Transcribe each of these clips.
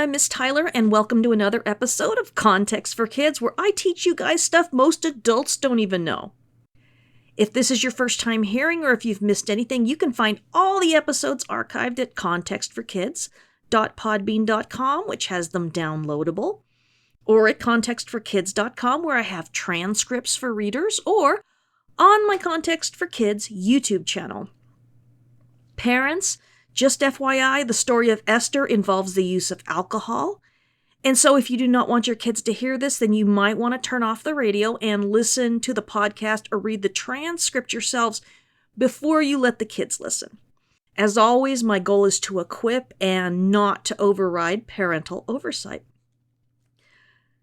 I'm Miss Tyler, and welcome to another episode of Context for Kids, where I teach you guys stuff most adults don't even know. If this is your first time hearing, or if you've missed anything, you can find all the episodes archived at contextforkids.podbean.com, which has them downloadable, or at contextforkids.com, where I have transcripts for readers, or on my Context for Kids YouTube channel. Parents, just FYI, the story of Esther involves the use of alcohol. And so if you do not want your kids to hear this, then you might want to turn off the radio and listen to the podcast or read the transcript yourselves before you let the kids listen. As always, my goal is to equip and not to override parental oversight.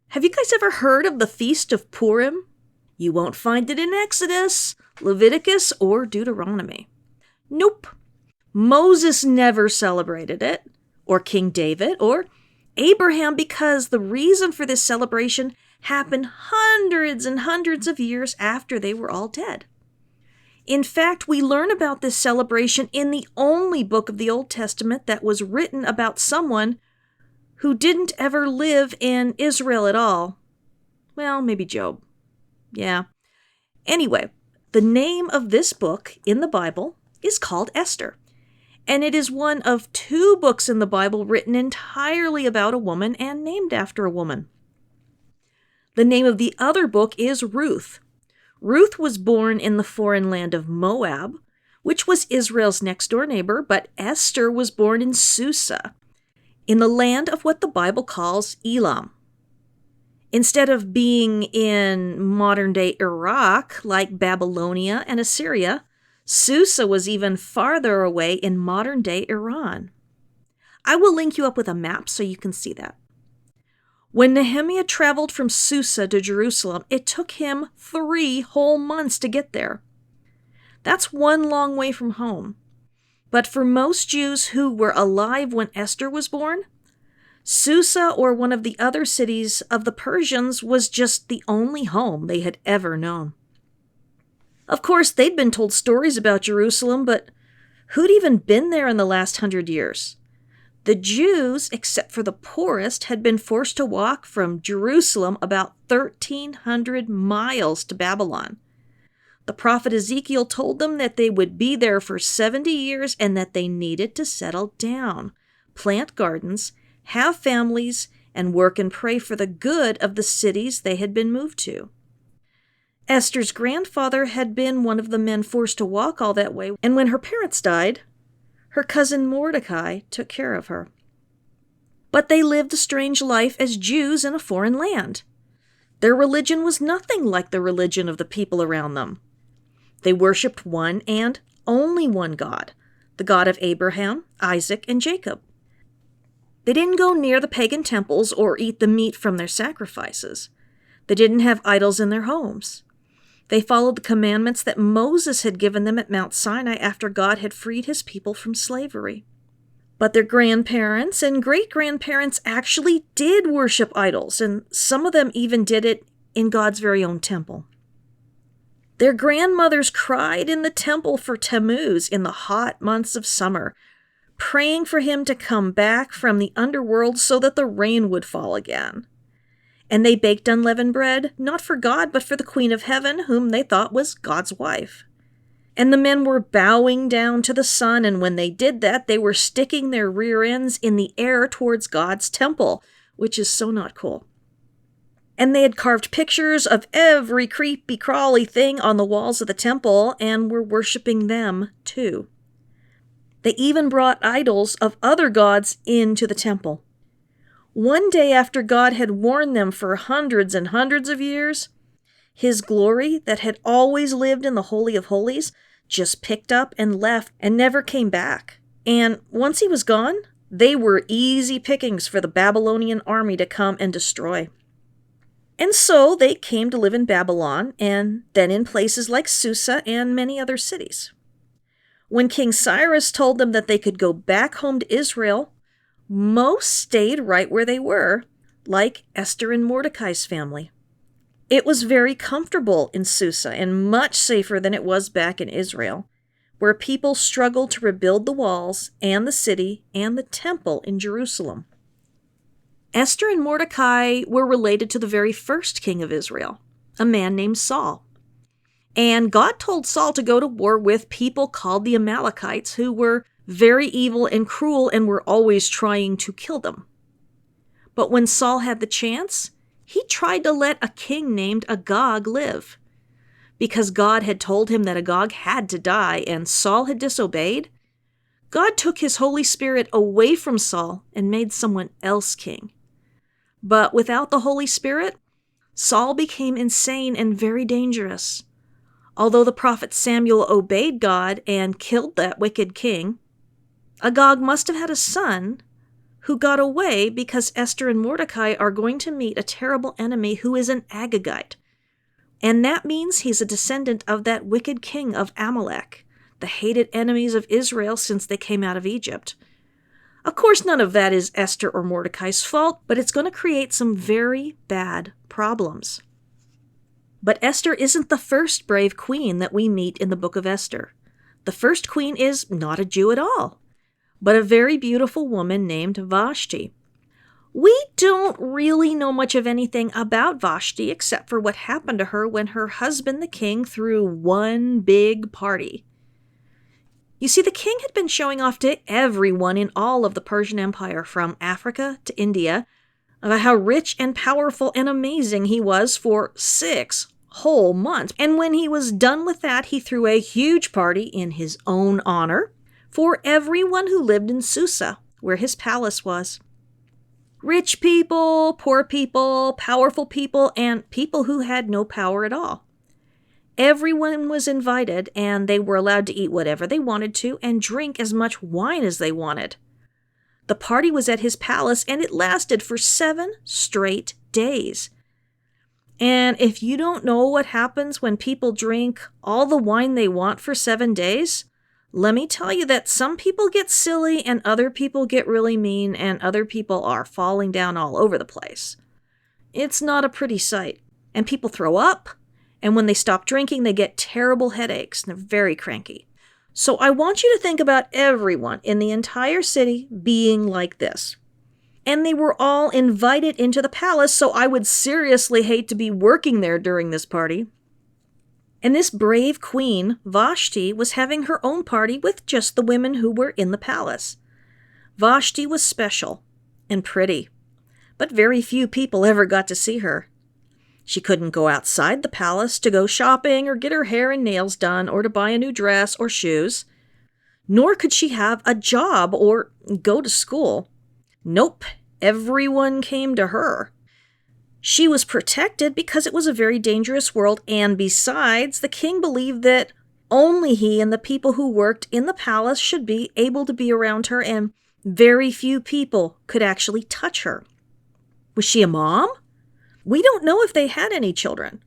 Have you guys ever heard of the Feast of Purim? You won't find it in Exodus, Leviticus, or Deuteronomy. Nope. Moses never celebrated it, or King David, or Abraham, because the reason for this celebration happened hundreds and hundreds of years after they were all dead. In fact, we learn about this celebration in the only book of the Old Testament that was written about someone who didn't ever live in Israel at all. Well, maybe Job. Yeah. Anyway, the name of this book in the Bible is called Esther. And it is one of two books in the Bible written entirely about a woman and named after a woman. The name of the other book is Ruth. Ruth was born in the foreign land of Moab, which was Israel's next-door neighbor, but Esther was born in Susa, in the land of what the Bible calls Elam. Instead of being in modern-day Iraq, like Babylonia and Assyria, Susa was even farther away in modern-day Iran. I will link you up with a map so you can see that. When Nehemiah traveled from Susa to Jerusalem, it took him 3 whole months to get there. That's one long way from home. But for most Jews who were alive when Esther was born, Susa or one of the other cities of the Persians was just the only home they had ever known. Of course, they'd been told stories about Jerusalem, but who'd even been there in the last 100 years? The Jews, except for the poorest, had been forced to walk from Jerusalem about 1,300 miles to Babylon. The prophet Ezekiel told them that they would be there for 70 years and that they needed to settle down, plant gardens, have families, and work and pray for the good of the cities they had been moved to. Esther's grandfather had been one of the men forced to walk all that way, and when her parents died, her cousin Mordecai took care of her. But they lived a strange life as Jews in a foreign land. Their religion was nothing like the religion of the people around them. They worshipped one and only one God, the God of Abraham, Isaac, and Jacob. They didn't go near the pagan temples or eat the meat from their sacrifices. They didn't have idols in their homes. They followed the commandments that Moses had given them at Mount Sinai after God had freed his people from slavery. But their grandparents and great-grandparents actually did worship idols, and some of them even did it in God's very own temple. Their grandmothers cried in the temple for Tammuz in the hot months of summer, praying for him to come back from the underworld so that the rain would fall again. And they baked unleavened bread, not for God, but for the Queen of Heaven, whom they thought was God's wife. And the men were bowing down to the sun, and when they did that, they were sticking their rear ends in the air towards God's temple, which is so not cool. And they had carved pictures of every creepy, crawly thing on the walls of the temple, and were worshiping them, too. They even brought idols of other gods into the temple. One day after God had warned them for hundreds and hundreds of years, his glory that had always lived in the Holy of Holies just picked up and left and never came back. And once he was gone, they were easy pickings for the Babylonian army to come and destroy. And so they came to live in Babylon and then in places like Susa and many other cities. When King Cyrus told them that they could go back home to Israel, most stayed right where they were, like Esther and Mordecai's family. It was very comfortable in Susa and much safer than it was back in Israel, where people struggled to rebuild the walls and the city and the temple in Jerusalem. Esther and Mordecai were related to the very first king of Israel, a man named Saul. And God told Saul to go to war with people called the Amalekites, who were very evil and cruel and were always trying to kill them. But when Saul had the chance, he tried to let a king named Agag live. Because God had told him that Agag had to die and Saul had disobeyed, God took his Holy Spirit away from Saul and made someone else king. But without the Holy Spirit, Saul became insane and very dangerous. Although the prophet Samuel obeyed God and killed that wicked king, Agag must have had a son who got away because Esther and Mordecai are going to meet a terrible enemy who is an Agagite. And that means he's a descendant of that wicked king of Amalek, the hated enemies of Israel since they came out of Egypt. Of course, none of that is Esther or Mordecai's fault, but it's going to create some very bad problems. But Esther isn't the first brave queen that we meet in the book of Esther. The first queen is not a Jew at all, but a very beautiful woman named Vashti. We don't really know much of anything about Vashti except for what happened to her when her husband, the king, threw one big party. You see, the king had been showing off to everyone in all of the Persian Empire, from Africa to India, about how rich and powerful and amazing he was for 6 whole months. And when he was done with that, he threw a huge party in his own honor for everyone who lived in Susa, where his palace was. Rich people, poor people, powerful people, and people who had no power at all. Everyone was invited, and they were allowed to eat whatever they wanted to and drink as much wine as they wanted. The party was at his palace, and it lasted for 7 straight days. And if you don't know what happens when people drink all the wine they want for 7 days, let me tell you that some people get silly and other people get really mean and other people are falling down all over the place. It's not a pretty sight. And people throw up, and when they stop drinking, they get terrible headaches and they're very cranky. So I want you to think about everyone in the entire city being like this. And they were all invited into the palace, so I would seriously hate to be working there during this party. And this brave queen, Vashti, was having her own party with just the women who were in the palace. Vashti was special and pretty, but very few people ever got to see her. She couldn't go outside the palace to go shopping or get her hair and nails done or to buy a new dress or shoes. Nor could she have a job or go to school. Nope, everyone came to her. She was protected because it was a very dangerous world, and besides, the king believed that only he and the people who worked in the palace should be able to be around her, and very few people could actually touch her. Was she a mom? We don't know if they had any children.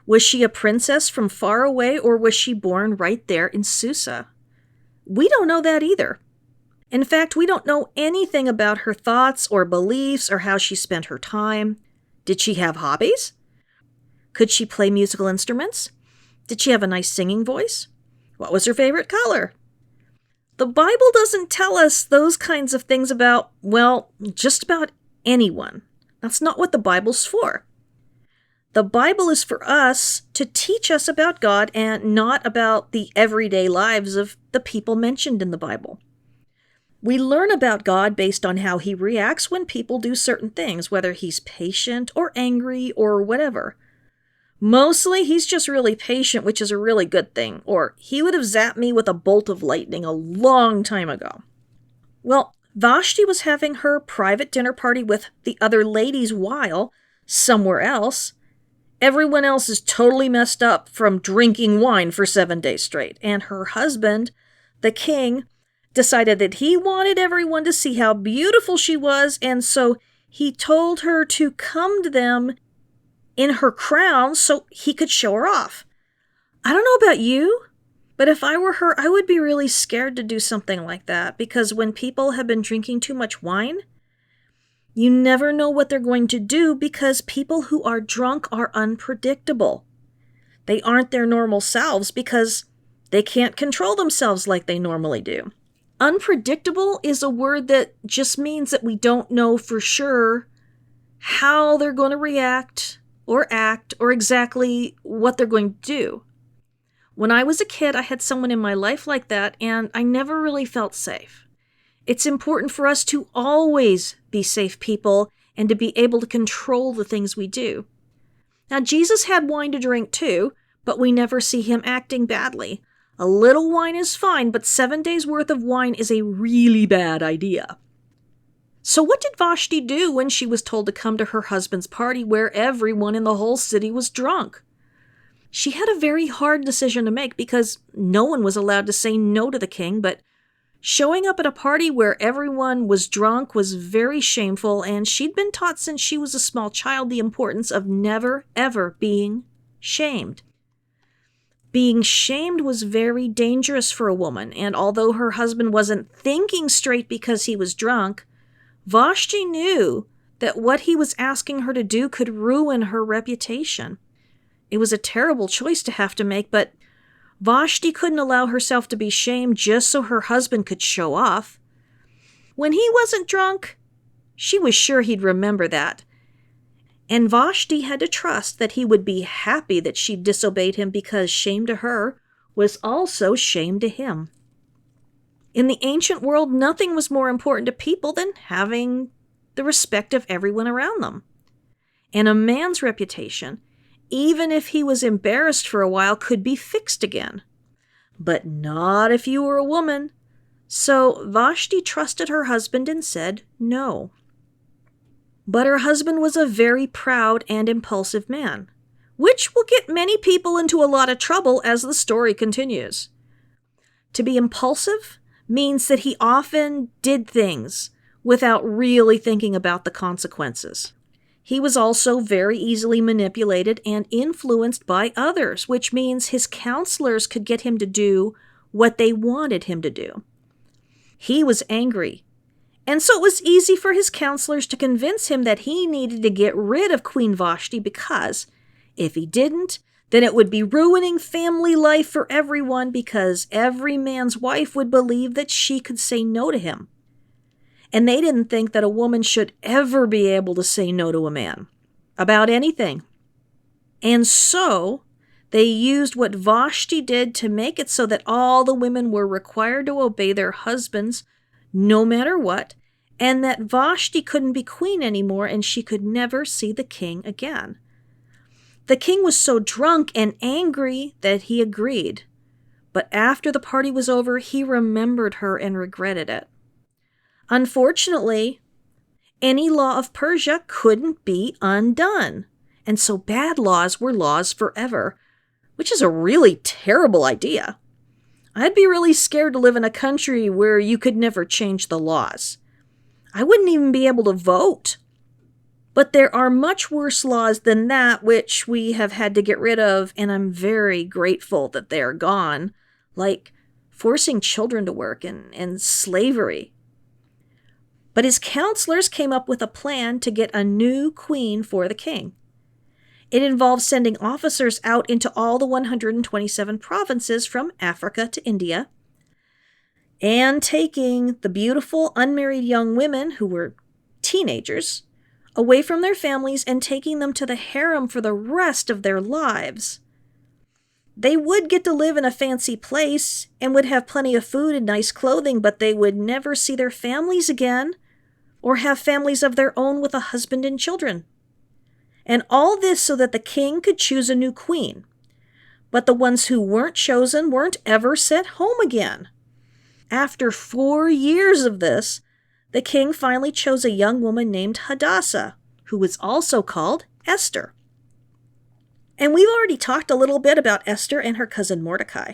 Was she a princess from far away, or was she born right there in Susa? We don't know that either. In fact, we don't know anything about her thoughts or beliefs or how she spent her time. Did she have hobbies? Could she play musical instruments? Did she have a nice singing voice? What was her favorite color? The Bible doesn't tell us those kinds of things about, well, just about anyone. That's not what the Bible's for. The Bible is for us to teach us about God and not about the everyday lives of the people mentioned in the Bible. We learn about God based on how he reacts when people do certain things, whether he's patient or angry or whatever. Mostly, he's just really patient, which is a really good thing, or he would have zapped me with a bolt of lightning a long time ago. Well, Vashti was having her private dinner party with the other ladies while, somewhere else, everyone else is totally messed up from drinking wine for 7 days straight, and her husband, the king, decided that he wanted everyone to see how beautiful she was, and so he told her to come to them in her crown so he could show her off. I don't know about you, but if I were her, I would be really scared to do something like that, because when people have been drinking too much wine, you never know what they're going to do, because people who are drunk are unpredictable. They aren't their normal selves because they can't control themselves like they normally do. Unpredictable is a word that just means that we don't know for sure how they're going to react or act or exactly what they're going to do. When I was a kid, I had someone in my life like that, and I never really felt safe. It's important for us to always be safe people and to be able to control the things we do. Now, Jesus had wine to drink too, but we never see him acting badly. A little wine is fine, but 7 days' worth of wine is a really bad idea. So what did Vashti do when she was told to come to her husband's party where everyone in the whole city was drunk? She had a very hard decision to make because no one was allowed to say no to the king, but showing up at a party where everyone was drunk was very shameful, and she'd been taught since she was a small child the importance of never, ever being shamed. Being shamed was very dangerous for a woman, and although her husband wasn't thinking straight because he was drunk, Vashti knew that what he was asking her to do could ruin her reputation. It was a terrible choice to have to make, but Vashti couldn't allow herself to be shamed just so her husband could show off. When he wasn't drunk, she was sure he'd remember that. And Vashti had to trust that he would be happy that she disobeyed him because shame to her was also shame to him. In the ancient world, nothing was more important to people than having the respect of everyone around them. And a man's reputation, even if he was embarrassed for a while, could be fixed again. But not if you were a woman. So Vashti trusted her husband and said no. But her husband was a very proud and impulsive man, which will get many people into a lot of trouble as the story continues. To be impulsive means that he often did things without really thinking about the consequences. He was also very easily manipulated and influenced by others, which means his counselors could get him to do what they wanted him to do. He was angry, and so it was easy for his counselors to convince him that he needed to get rid of Queen Vashti because if he didn't, then it would be ruining family life for everyone because every man's wife would believe that she could say no to him. And they didn't think that a woman should ever be able to say no to a man about anything. And so they used what Vashti did to make it so that all the women were required to obey their husbands no matter what, and that Vashti couldn't be queen anymore and she could never see the king again. The king was so drunk and angry that he agreed. But after the party was over, he remembered her and regretted it. Unfortunately, any law of Persia couldn't be undone, and so bad laws were laws forever, which is a really terrible idea. I'd be really scared to live in a country where you could never change the laws. I wouldn't even be able to vote. But there are much worse laws than that which we have had to get rid of, and I'm very grateful that they are gone, like forcing children to work and slavery. But his counselors came up with a plan to get a new queen for the king. It involved sending officers out into all the 127 provinces from Africa to India and taking the beautiful unmarried young women who were teenagers away from their families and taking them to the harem for the rest of their lives. They would get to live in a fancy place and would have plenty of food and nice clothing, but they would never see their families again or have families of their own with a husband and children. And all this so that the king could choose a new queen. But the ones who weren't chosen weren't ever sent home again. After 4 years of this, the king finally chose a young woman named Hadassah, who was also called Esther. And we've already talked a little bit about Esther and her cousin Mordecai.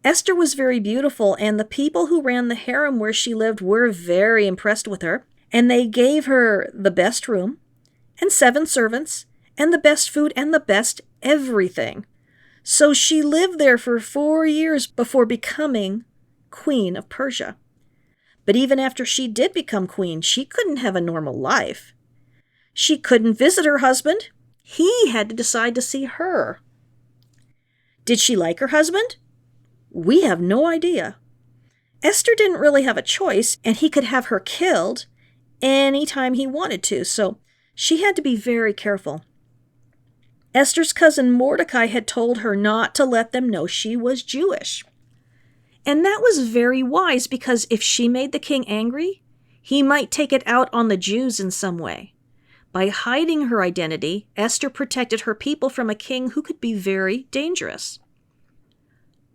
Esther was very beautiful, and the people who ran the harem where she lived were very impressed with her, and they gave her the best room, and 7 servants, and the best food, and the best everything. So she lived there for 4 years before becoming Queen of Persia. But even after she did become queen, she couldn't have a normal life. She couldn't visit her husband. He had to decide to see her. Did she like her husband? We have no idea. Esther didn't really have a choice, and he could have her killed anytime he wanted to, so she had to be very careful. Esther's cousin Mordecai had told her not to let them know she was Jewish. And that was very wise, because if she made the king angry, he might take it out on the Jews in some way. By hiding her identity, Esther protected her people from a king who could be very dangerous.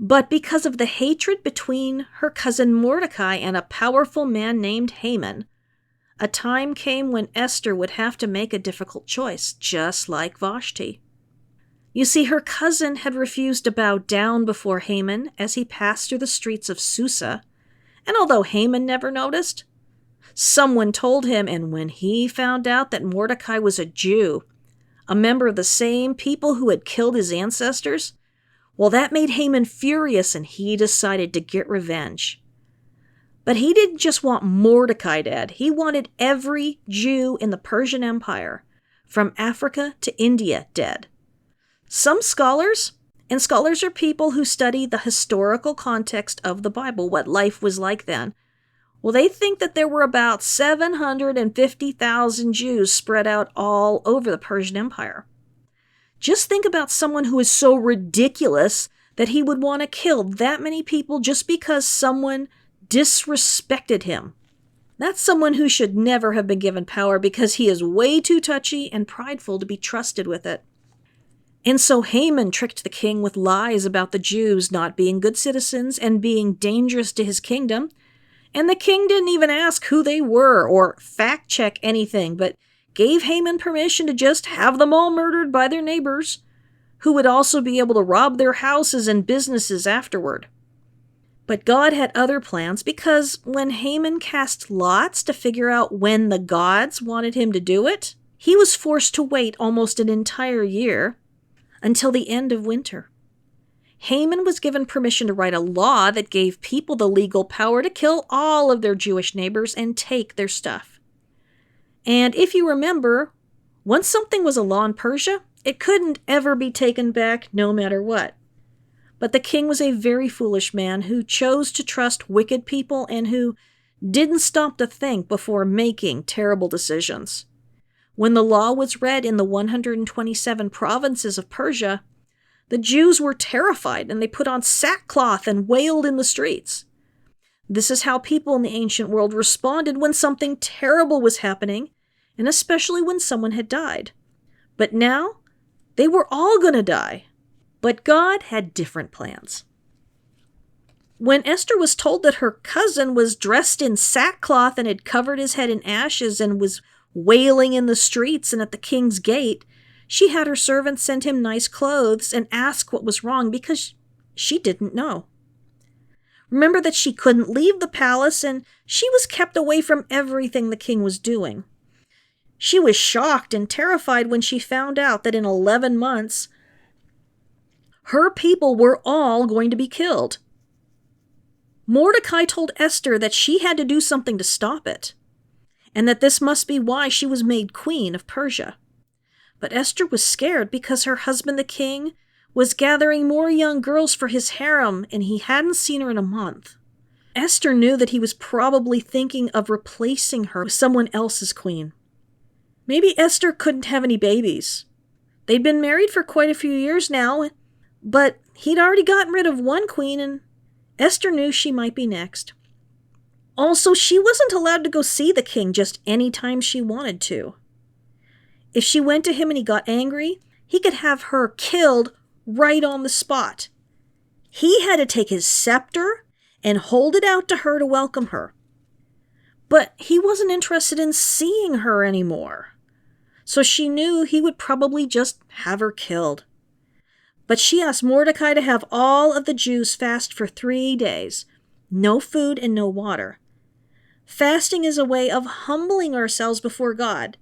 But because of the hatred between her cousin Mordecai and a powerful man named Haman, a time came when Esther would have to make a difficult choice, just like Vashti. You see, her cousin had refused to bow down before Haman as he passed through the streets of Susa, and although Haman never noticed, someone told him, and when he found out that Mordecai was a Jew, a member of the same people who had killed his ancestors, well, that made Haman furious, and he decided to get revenge. But he didn't just want Mordecai dead. He wanted every Jew in the Persian Empire, from Africa to India, dead. Some scholars, and scholars are people who study the historical context of the Bible, what life was like then, well, they think that there were about 750,000 Jews spread out all over the Persian Empire. Just think about someone who is so ridiculous that he would want to kill that many people just because someone disrespected him. That's someone who should never have been given power, because he is way too touchy and prideful to be trusted with it. And so Haman tricked the king with lies about the Jews not being good citizens and being dangerous to his kingdom. And the king didn't even ask who they were or fact-check anything, but gave Haman permission to just have them all murdered by their neighbors, who would also be able to rob their houses and businesses afterward. But God had other plans, because when Haman cast lots to figure out when the gods wanted him to do it, he was forced to wait almost an entire year until the end of winter. Haman was given permission to write a law that gave people the legal power to kill all of their Jewish neighbors and take their stuff. And if you remember, once something was a law in Persia, it couldn't ever be taken back no matter what. But the king was a very foolish man who chose to trust wicked people and who didn't stop to think before making terrible decisions. When the law was read in the 127 provinces of Persia, the Jews were terrified, and they put on sackcloth and wailed in the streets. This is how people in the ancient world responded when something terrible was happening, and especially when someone had died. But now, they were all going to die. But God had different plans. When Esther was told that her cousin was dressed in sackcloth and had covered his head in ashes and was wailing in the streets and at the king's gate, she had her servants send him nice clothes and ask what was wrong, because she didn't know. Remember that she couldn't leave the palace, and she was kept away from everything the king was doing. She was shocked and terrified when she found out that in 11 months, her people were all going to be killed. Mordecai told Esther that she had to do something to stop it, and that this must be why she was made queen of Persia. But Esther was scared because her husband, the king, was gathering more young girls for his harem, and he hadn't seen her in a month. Esther knew that he was probably thinking of replacing her with someone else's queen. Maybe Esther couldn't have any babies. They'd been married for quite a few years now, but he'd already gotten rid of one queen, and Esther knew she might be next. Also, she wasn't allowed to go see the king just any time she wanted to. If she went to him and he got angry, he could have her killed right on the spot. He had to take his scepter and hold it out to her to welcome her. But he wasn't interested in seeing her anymore, so she knew he would probably just have her killed. But she asked Mordecai to have all of the Jews fast for 3 days, no food and no water. Fasting is a way of humbling ourselves before God.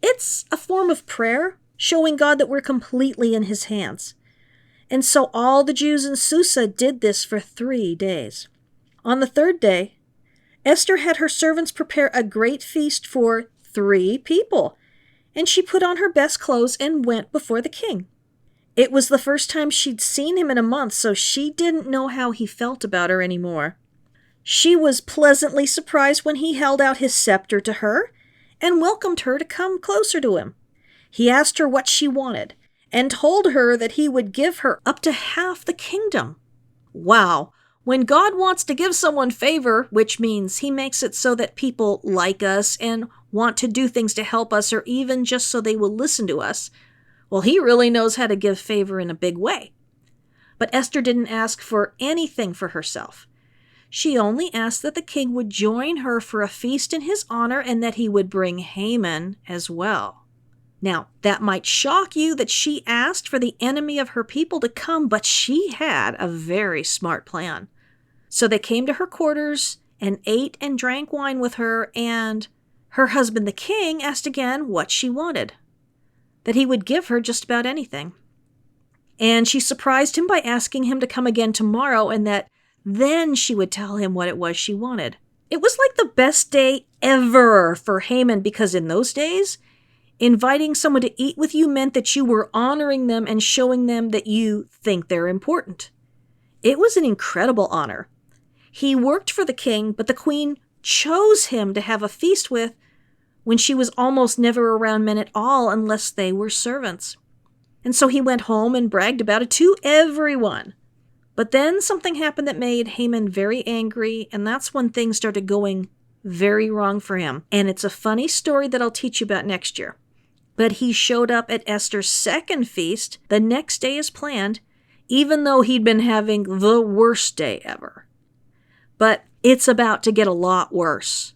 It's a form of prayer, showing God that we're completely in his hands. And so all the Jews in Susa did this for 3 days. On the 3rd day, Esther had her servants prepare a great feast for 3 people, and she put on her best clothes and went before the king. It was the first time she'd seen him in a month, so she didn't know how he felt about her anymore. She was pleasantly surprised when he held out his scepter to her and welcomed her to come closer to him. He asked her what she wanted and told her that he would give her up to half the kingdom. Wow! When God wants to give someone favor, which means he makes it so that people like us and want to do things to help us, or even just so they will listen to us, well, he really knows how to give favor in a big way. But Esther didn't ask for anything for herself. She only asked that the king would join her for a feast in his honor and that he would bring Haman as well. Now, that might shock you that she asked for the enemy of her people to come, but she had a very smart plan. So they came to her quarters and ate and drank wine with her, and her husband the king asked again what she wanted, that he would give her just about anything. And she surprised him by asking him to come again tomorrow and that then she would tell him what it was she wanted. It was like the best day ever for Haman, because in those days, inviting someone to eat with you meant that you were honoring them and showing them that you think they're important. It was an incredible honor. He worked for the king, but the queen chose him to have a feast with when she was almost never around men at all unless they were servants. And so he went home and bragged about it to everyone. But then something happened that made Haman very angry, and that's when things started going very wrong for him. And it's a funny story that I'll teach you about next year. But he showed up at Esther's second feast the next day as planned, even though he'd been having the worst day ever. But it's about to get a lot worse.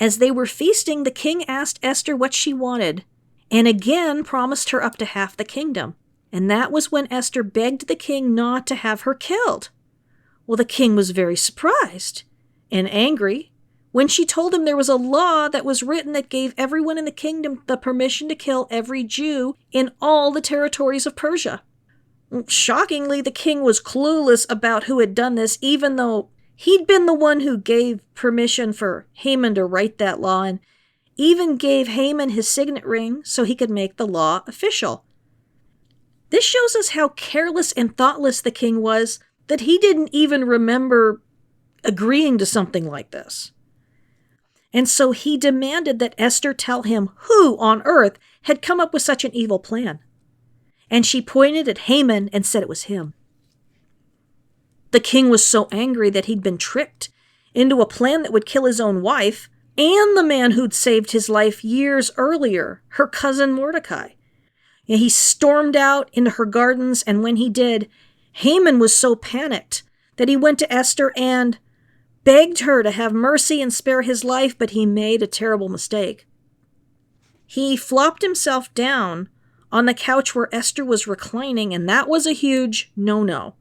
As they were feasting, the king asked Esther what she wanted, and again promised her up to half the kingdom. And that was when Esther begged the king not to have her killed. Well, the king was very surprised and angry when she told him there was a law that was written that gave everyone in the kingdom the permission to kill every Jew in all the territories of Persia. Shockingly, the king was clueless about who had done this, even though he'd been the one who gave permission for Haman to write that law and even gave Haman his signet ring so he could make the law official. This shows us how careless and thoughtless the king was, that he didn't even remember agreeing to something like this. And so he demanded that Esther tell him who on earth had come up with such an evil plan. And she pointed at Haman and said it was him. The king was so angry that he'd been tricked into a plan that would kill his own wife and the man who'd saved his life years earlier, her cousin Mordecai. And he stormed out into her gardens, and when he did, Haman was so panicked that he went to Esther and begged her to have mercy and spare his life, but he made a terrible mistake. He flopped himself down on the couch where Esther was reclining, and that was a huge no-no.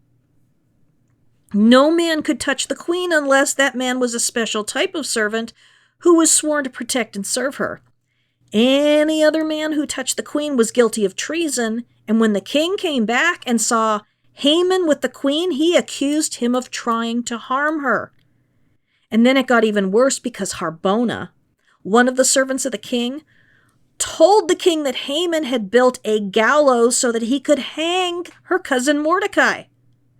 No man could touch the queen unless that man was a special type of servant who was sworn to protect and serve her. Any other man who touched the queen was guilty of treason, and when the king came back and saw Haman with the queen, he accused him of trying to harm her. And then it got even worse because Harbona, one of the servants of the king, told the king that Haman had built a gallows so that he could hang her cousin Mordecai,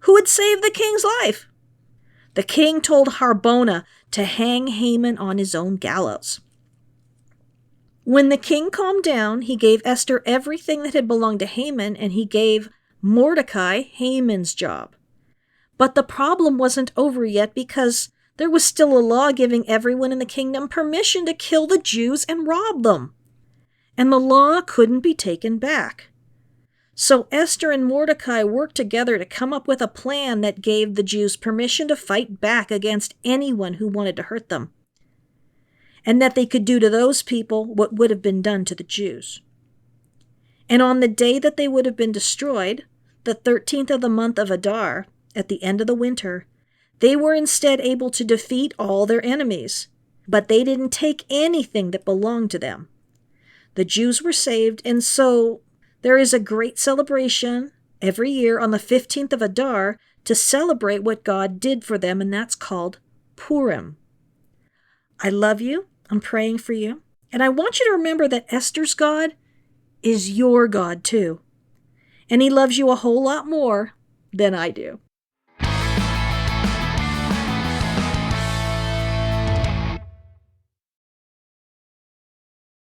who had saved the king's life. The king told Harbona to hang Haman on his own gallows. When the king calmed down, he gave Esther everything that had belonged to Haman, and he gave Mordecai Haman's job. But the problem wasn't over yet, because there was still a law giving everyone in the kingdom permission to kill the Jews and rob them. And the law couldn't be taken back. So Esther and Mordecai worked together to come up with a plan that gave the Jews permission to fight back against anyone who wanted to hurt them, and that they could do to those people what would have been done to the Jews. And on the day that they would have been destroyed, the 13th of the month of Adar, at the end of the winter, they were instead able to defeat all their enemies, but they didn't take anything that belonged to them. The Jews were saved, and so there is a great celebration every year on the 15th of Adar to celebrate what God did for them, and that's called Purim. I love you. I'm praying for you. And I want you to remember that Esther's God is your God too. And he loves you a whole lot more than I do.